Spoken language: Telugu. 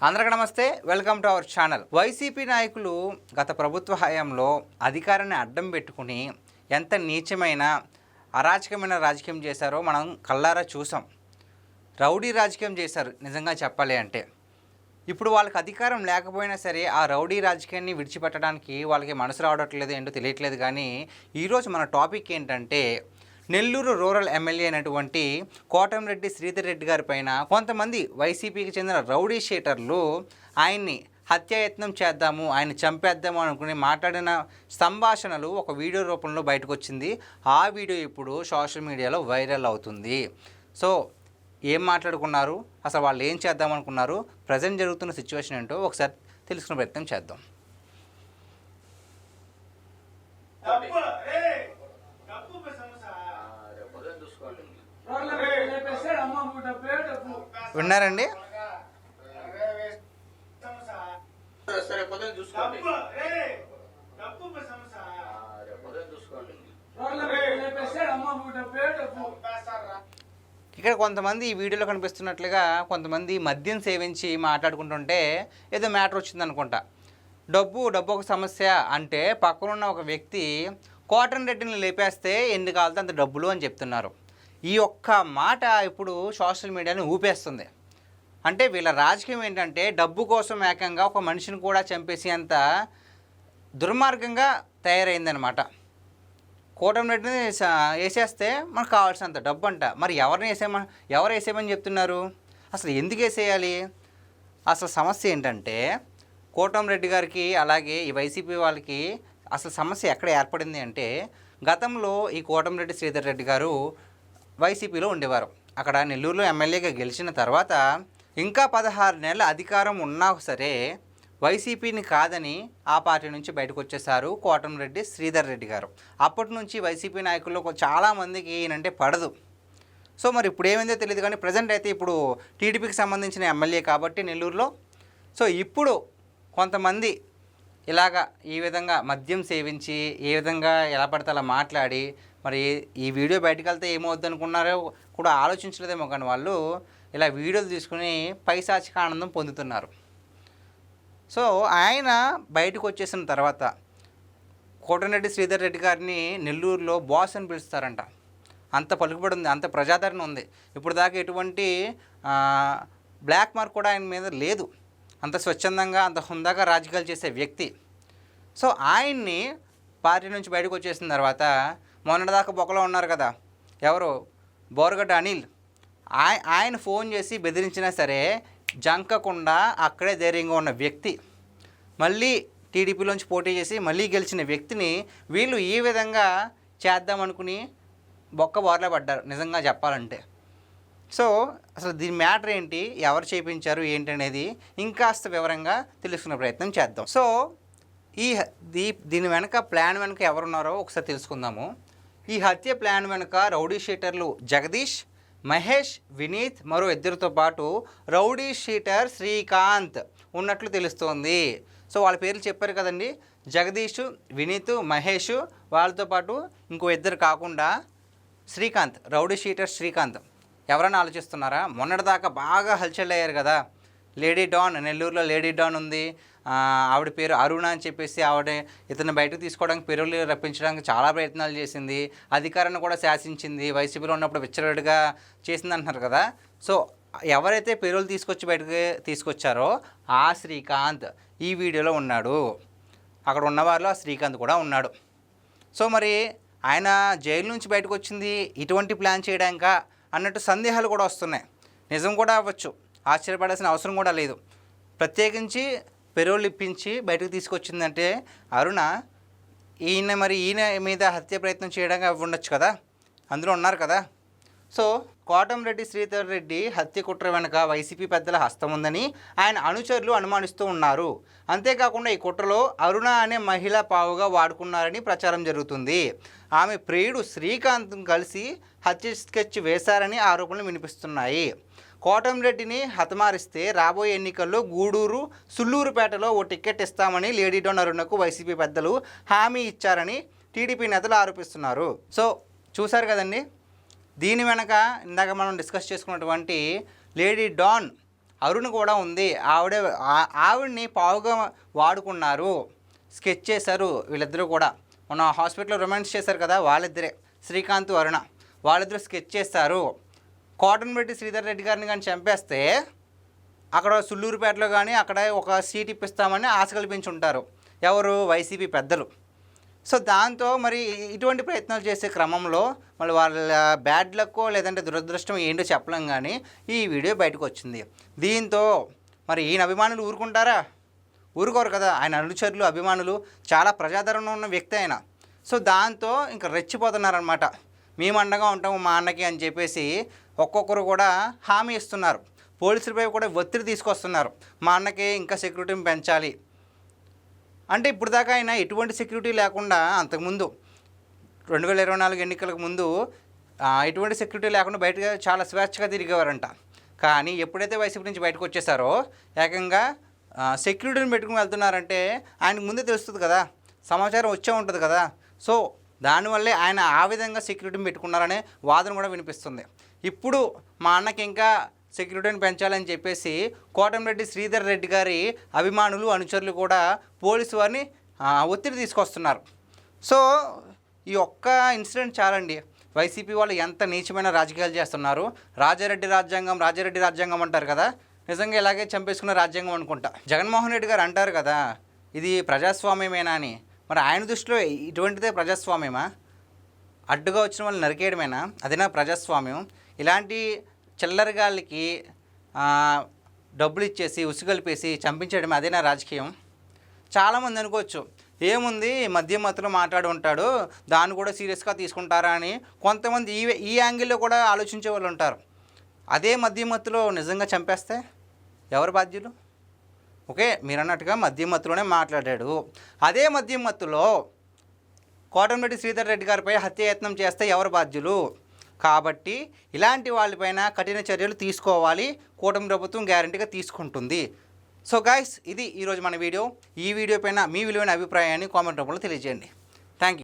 అందరికీ నమస్తే, welcome to our channel. YCP నాయకులు గత ప్రభుత్వ హయాంలో అధికారాన్ని అడ్డం పెట్టుకుని ఎంత నీచమైన అరాచకమైన రాజకీయం చేశారో మనం కళ్ళారా చూసాం. రౌడీ రాజకీయం చేశారు నిజంగా చెప్పాలి అంటే. ఇప్పుడు వాళ్ళకి అధికారం లేకపోయినా సరే ఆ రౌడీ రాజకీయాన్ని విడిచిపెట్టడానికి వాళ్ళకి మనసు రావట్లేదు, ఏంటో తెలియట్లేదు. కానీ ఈరోజు మన టాపిక్ ఏంటంటే నెల్లూరు రూరల్ ఎమ్మెల్యే అయినటువంటి కోటంరెడ్డి శ్రీధర్ రెడ్డి గారి పైన కొంతమంది వైసీపీకి చెందిన రౌడీ షీటర్లు ఆయన్ని హత్యాయత్నం చేద్దాము, ఆయన చంపేద్దాము అనుకుని మాట్లాడిన సంభాషణలు ఒక వీడియో రూపంలో బయటకు వచ్చింది. ఆ వీడియో ఇప్పుడు సోషల్ మీడియాలో వైరల్ అవుతుంది. సో ఏం మాట్లాడుకున్నారు, అసలు వాళ్ళు ఏం చేద్దాం అనుకున్నారు, ప్రజెంట్ జరుగుతున్న సిచ్యువేషన్ ఏంటో ఒకసారి తెలుసుకునే ప్రయత్నం చేద్దాం. విన్నారండి? ఇక్కడ కొంతమంది ఈ వీడియోలో కనిపిస్తున్నట్లుగా కొంతమంది మద్యం సేవించి మాట్లాడుకుంటుంటే ఏదో మ్యాటర్ వచ్చింది అనుకుంటా. డబ్బు ఒక సమస్య అంటే పక్కనున్న ఒక వ్యక్తి కోటంరెడ్డిని లేపేస్తే ఎన్ని కావాలితే అంత డబ్బులు అని చెప్తున్నారు. ఈ ఒక్క మాట ఇప్పుడు సోషల్ మీడియాని ఊపేస్తుంది. అంటే వీళ్ళ రాజకీయం ఏంటంటే డబ్బు కోసం ఏకంగా ఒక మనిషిని కూడా చంపేసి అంత దుర్మార్గంగా తయారైందనమాట. కోటంరెడ్డిని వేసేస్తే మనకు కావాల్సినంత డబ్బు అంట. మరి ఎవరు వేసేయమని చెప్తున్నారు? అసలు ఎందుకు వేసేయాలి? అసలు సమస్య ఏంటంటే కోటంరెడ్డి గారికి అలాగే ఈ వైసీపీ వాళ్ళకి అసలు సమస్య ఎక్కడ ఏర్పడింది అంటే, గతంలో ఈ కోటంరెడ్డి శ్రీధర్ రెడ్డి గారు వైసీపీలో ఉండేవారు. అక్కడ నెల్లూరులో ఎమ్మెల్యేగా గెలిచిన తర్వాత ఇంకా 16 నెలల అధికారం ఉన్నా సరే వైసీపీని కాదని ఆ పార్టీ నుంచి బయటకు వచ్చేసారు కోటంరెడ్డి శ్రీధర్ రెడ్డి గారు. అప్పటి నుంచి వైసీపీ నాయకుల్లో చాలామందికి ఈయనంటే పడదు. సో మరి ఇప్పుడు ఏమైందో తెలియదు, కానీ ప్రజెంట్ అయితే ఇప్పుడు టీడీపీకి సంబంధించిన ఎమ్మెల్యే కాబట్టి నెల్లూరులో. సో ఇప్పుడు కొంతమంది ఇలాగా ఈ విధంగా మద్యం సేవించి ఏ విధంగా ఎలా పడితే అలా మాట్లాడి, మరి ఈ వీడియో బయటకు వెళ్తే ఏమవుద్ది అనుకున్నారో కూడా ఆలోచించలేదేమో, కానీ వాళ్ళు ఇలా వీడియోలు తీసుకుని పైశాచిక ఆనందం పొందుతున్నారు. సో ఆయన బయటకు వచ్చేసిన తర్వాత కోటంరెడ్డి శ్రీధర్ రెడ్డి గారిని నెల్లూరులో బాస్ అని పిలుస్తారంట. అంత పలుకుబడి ఉంది, అంత ప్రజాదరణ ఉంది. ఇప్పుడు దాకా ఎటువంటి బ్లాక్ మార్క్ కూడా ఆయన మీద లేదు. అంత స్వచ్ఛందంగా అంత హుందాగా రాజకీయాలు చేసే వ్యక్తి. సో ఆయన్ని పార్టీ నుంచి బయటకు వచ్చేసిన తర్వాత మొన్నటిదాకా బొక్కలో ఉన్నారు కదా, ఎవరు, బోరగడ్డ అనిల్, ఆయన ఫోన్ చేసి బెదిరించినా సరే జంకకుండా అక్కడే ధైర్యంగా ఉన్న వ్యక్తి, మళ్ళీ టీడీపీలోంచి పోటీ చేసి మళ్ళీ గెలిచిన వ్యక్తిని వీళ్ళు ఈ విధంగా చేద్దామనుకుని బోర్లా పడ్డారు నిజంగా చెప్పాలంటే. సో అసలు దీని మ్యాటర్ ఏంటి, ఎవరు చేయించారు ఏంటి అనేది ఇంకాస్త వివరంగా తెలుసుకునే ప్రయత్నం చేద్దాం. సో దీని వెనక ప్లాన్ వెనక ఎవరున్నారో ఒకసారి తెలుసుకుందాము. ఈ హత్య ప్లాన్ వెనుక రౌడీ షీటర్లు జగదీష్, మహేష్, వినీత్, మరో ఇద్దరితో పాటు రౌడీ షీటర్ శ్రీకాంత్ ఉన్నట్లు తెలుస్తోంది. సో వాళ్ళ పేర్లు చెప్పారు కదండి, జగదీష్, వినీత్, మహేష్, వాళ్ళతో పాటు ఇంకో ఇద్దరు కాకుండా శ్రీకాంత్, రౌడీ షీటర్ శ్రీకాంత్. ఎవరైనా ఆలోచిస్తున్నారా? మొన్నటిదాకా బాగా హల్చల్ అయ్యారు కదా, లేడీ డాన్, నెల్లూరులో లేడీ డాన్ ఉంది, ఆవిడ పేరు అరుణ అని చెప్పేసి ఆవిడ ఇతను బయటకు తీసుకోవడానికి పెరువులు రప్పించడానికి చాలా ప్రయత్నాలు చేసింది, అధికారాన్ని కూడా శాసించింది, వైసీపీలో ఉన్నప్పుడు విచ్చలవిడిగా చేసింది అంటున్నారు కదా. సో ఎవరైతే పెరువులు బయటకు తీసుకొచ్చారో ఆ శ్రీకాంత్ ఈ వీడియోలో ఉన్నాడు. అక్కడ ఉన్నవారిలో ఆ శ్రీకాంత్ కూడా ఉన్నాడు. సో మరి ఆయన జైలు నుంచి బయటకు వచ్చింది ఇటువంటి ప్లాన్ చేయడానికా అన్నట్టు సందేహాలు కూడా వస్తున్నాయి. నిజం కూడా అవ్వచ్చు, ఆశ్చర్యపడాల్సిన అవసరం కూడా లేదు. ప్రత్యేకించి పెరోల్ ఇప్పించి బయటకు తీసుకొచ్చిందంటే అరుణ, ఈయన మీద హత్య ప్రయత్నం చేయడానికి ఉండొచ్చు కదా, అందులో ఉన్నారు కదా. సో కోటంరెడ్డి శ్రీధర్ రెడ్డి హత్య కుట్ర వెనుక వైసీపీ పెద్దల హస్తం ఉందని ఆయన అనుచరులు అనుమానిస్తూ ఉన్నారు. అంతేకాకుండా ఈ కుట్రలో అరుణ అనే మహిళ పావుగా వాడుకున్నారని ప్రచారం జరుగుతుంది. ఆమె ప్రియుడు శ్రీకాంత్ కలిసి హత్య స్కెచ్ వేశారని ఆరోపణలు వినిపిస్తున్నాయి. కోటంరెడ్డిని హతమారిస్తే రాబోయే ఎన్నికల్లో గూడూరు, సుళ్ళూరుపేటలో ఓ టికెట్ ఇస్తామని లేడీ డాన్ అరుణకు వైసీపీ పెద్దలు హామీ ఇచ్చారని టీడీపీ నేతలు ఆరోపిస్తున్నారు. సో చూశారు కదండి, దీని వెనక ఇందాక మనం డిస్కస్ చేసుకున్నటువంటి లేడీ డాన్ అరుణ్ కూడా ఉంది. ఆవిడని పావుగా వాడుకున్నారు, స్కెచ్ చేశారు వీళ్ళిద్దరూ కూడా. మన హాస్పిటల్లో రొమాన్స్ చేశారు కదా వాళ్ళిద్దరే, శ్రీకాంత్ అరుణ, వాళ్ళిద్దరూ స్కెచ్ చేస్తారు. కోటంరెడ్డి శ్రీధర్ రెడ్డి గారిని కానీ చంపేస్తే అక్కడ సుళ్ళూరుపేటలో కానీ అక్కడ ఒక సీట్ ఇప్పిస్తామని ఆశ కల్పించి ఉంటారు ఎవరు, వైసీపీ పెద్దలు. సో దాంతో మరి ఇటువంటి ప్రయత్నాలు చేసే క్రమంలో మళ్ళీ వాళ్ళ బ్యాడ్ లక్కో లేదంటే దురదృష్టం ఏంటో చెప్పలేం, కానీ ఈ వీడియో బయటకు వచ్చింది. దీంతో మరి ఈయన అభిమానులు ఊరుకుంటారా? ఊరుకోరు కదా. ఆయన అనుచరులు అభిమానులు చాలా ప్రజాదరణ ఉన్న వ్యక్తి ఆయన. సో దాంతో ఇంకా రెచ్చిపోతున్నారనమాట. మేము అండగా ఉంటాము మా అన్నకి అని చెప్పేసి ఒక్కొక్కరు కూడా హామీ ఇస్తున్నారు. పోలీసులపై కూడా ఒత్తిడి తీసుకొస్తున్నారు, మా అన్నకి ఇంకా సెక్యూరిటీని పెంచాలి అంటే. ఇప్పుడు దాకా ఆయన ఎటువంటి సెక్యూరిటీ లేకుండా, అంతకుముందు 2024 ఎన్నికలకు ముందు ఎటువంటి సెక్యూరిటీ లేకుండా బయటగా చాలా స్వేచ్ఛగా తిరిగేవారంట. కానీ ఎప్పుడైతే వైసీపీ నుంచి బయటకు వచ్చేసారో ఏకంగా సెక్యూరిటీని పెట్టుకుని వెళ్తున్నారంటే ఆయనకు ముందే తెలుస్తుంది కదా, సమాచారం వచ్చే ఉంటుంది కదా. సో దానివల్లే ఆయన ఆ విధంగా సెక్యూరిటీని పెట్టుకున్నారనే వాదన కూడా వినిపిస్తుంది. ఇప్పుడు మా అన్నకి ఇంకా సెక్యూరిటీని పెంచాలని చెప్పేసి కోటంరెడ్డి శ్రీధర్ రెడ్డి గారి అభిమానులు అనుచరులు కూడా పోలీసు వారిని ఒత్తిడి తీసుకొస్తున్నారు. సో ఈ ఒక్క ఇన్సిడెంట్ చాలండి, వైసీపీ వాళ్ళు ఎంత నీచమైన రాజకీయాలు చేస్తున్నారు. రాజారెడ్డి రాజ్యాంగం అంటారు కదా, నిజంగా ఇలాగే చంపేసుకున్న రాజ్యాంగం అనుకుంటా. జగన్మోహన్ రెడ్డి గారు అంటారు కదా ఇది ప్రజాస్వామ్యమేనా అని. మరి ఆయన దృష్టిలో ఇటువంటిదే ప్రజాస్వామ్యమా? అడ్డుగా వచ్చిన వాళ్ళు నరికేయడమేనా? అదేనా ప్రజాస్వామ్యం? ఇలాంటి చిల్లరగాళ్ళకి డబ్బులు ఇచ్చేసి ఉసుగొల్పేసి చంపించడం అదేనా రాజకీయం? చాలామంది అనుకోవచ్చు ఏముంది మద్యం మత్తులో మాట్లాడి ఉంటాడు, దాన్ని కూడా సీరియస్గా తీసుకుంటారా అని కొంతమంది ఈ యాంగిల్లో కూడా ఆలోచించే వాళ్ళు ఉంటారు. అదే మద్యం మత్తులో నిజంగా చంపేస్తే ఎవరు బాధ్యులు? ఓకే, మీరు అన్నట్టుగా మద్యం మత్తులోనే మాట్లాడాడు. అదే మద్యం మత్తులో కోటంరెడ్డి శ్రీధర్ రెడ్డి గారిపై హత్యాయత్నం చేస్తే ఎవరు బాధ్యులు? కాబట్టి ఇలాంటి వాళ్ళపైన కఠిన చర్యలు తీసుకోవాలి, కూటమి ప్రభుత్వం గ్యారంటీగా తీసుకుంటుంది. సో గైస్, ఇది ఈరోజు మన వీడియో. ఈ వీడియో పైన మీ విలువైన అభిప్రాయాన్ని కామెంట్ రూపంలో తెలియజేయండి.